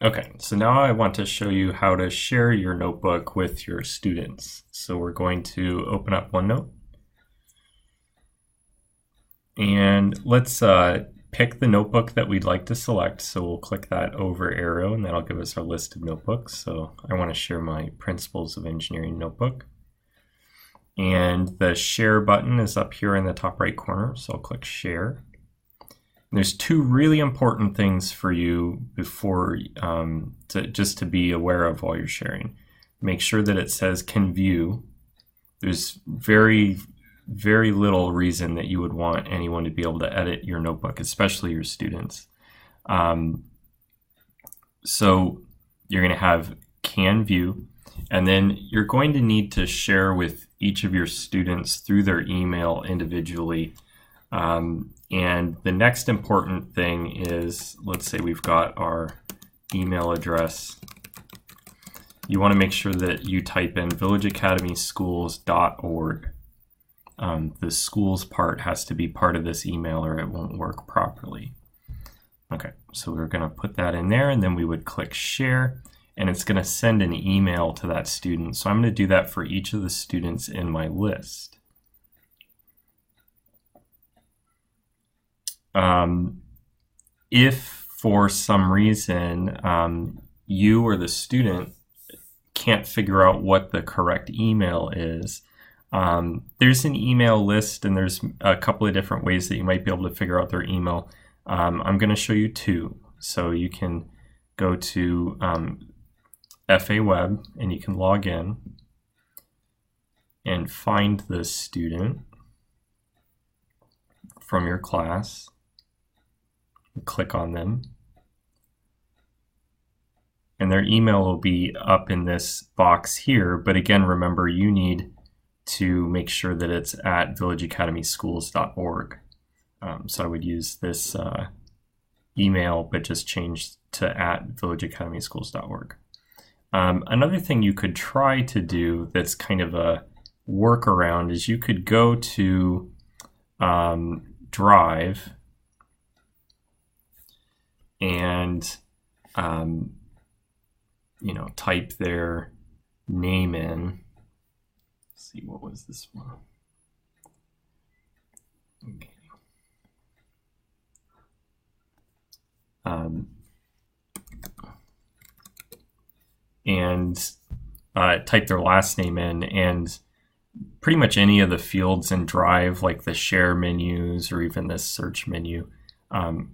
Okay, so now I want to show you how to share your notebook with your students. So we're going to open up OneNote and let's pick the notebook that we'd like to select. So we'll click that over arrow and that'll give us our list of notebooks. So I want to share my Principles of Engineering notebook. And the share button is up here in the top right corner. So I'll click share. There's two really important things for you before just to be aware of while you're sharing. Make sure that it says can view. There's very little reason that you would want anyone to be able to edit your notebook, especially your students. So you're going to have can view, and then you're going to need to share with each of your students through their email individually. And the next important thing is, let's say we've got our email address. You want to make sure that you type in villageacademyschools.org. The schools part has to be part of this email or it won't work properly. Okay, so we're going to put that in there and then we would click share and it's going to send an email to that student. So I'm going to do that for each of the students in my list. If for some reason you or the student can't figure out what the correct email is, there's an email list and there's a couple of different ways that you might be able to figure out their email. I'm going to show you two. So you can go to FA Web and you can log in and find the student from your class. Click on them and their email will be up in this box here, but again, remember you need to make sure that it's at villageacademyschools.org. So I would use this email but just change to at villageacademyschools.org. Another thing you could try to do that's kind of a workaround is you could go to Drive and type their name in. Let's see, what was this one? Okay. And type their last name in, and pretty much any of the fields in Drive, like the share menus or even this search menu,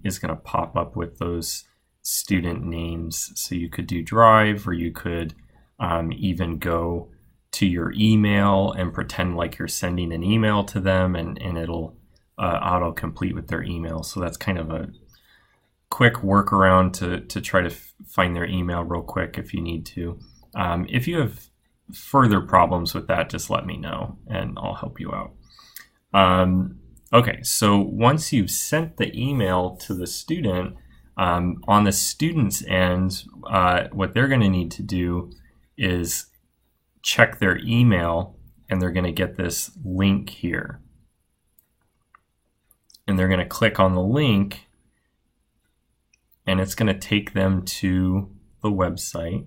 is going to pop up with those student names. So you could do Drive, or you could even go to your email and pretend like you're sending an email to them, and it'll auto-complete with their email. So that's kind of a quick workaround to try to find their email real quick if you need to. If you have further problems with that, just let me know and I'll help you out. Okay, so once you've sent the email to the student, on the student's end, what they're going to need to do is check their email, and they're going to get this link here. And they're going to click on the link, and it's going to take them to the website.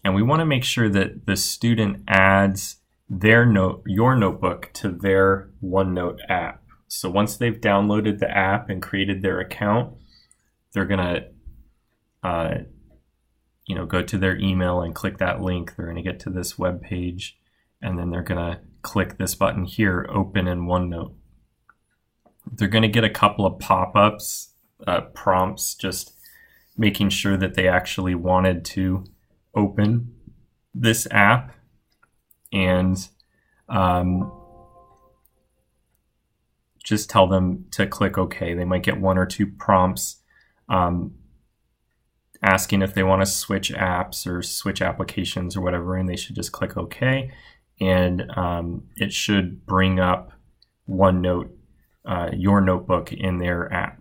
And we want to make sure that the student adds your notebook to their OneNote app. So once they've downloaded the app and created their account, they're going to go to their email and click that link. They're going to get to this web page, and then they're going to click this button here, Open in OneNote. They're going to get a couple of pop-ups, prompts, just making sure that they actually wanted to open this app, and just tell them to click OK. They might get one or two prompts asking if they want to switch apps or switch applications or whatever, and they should just click OK, and it should bring up OneNote, your notebook in their app.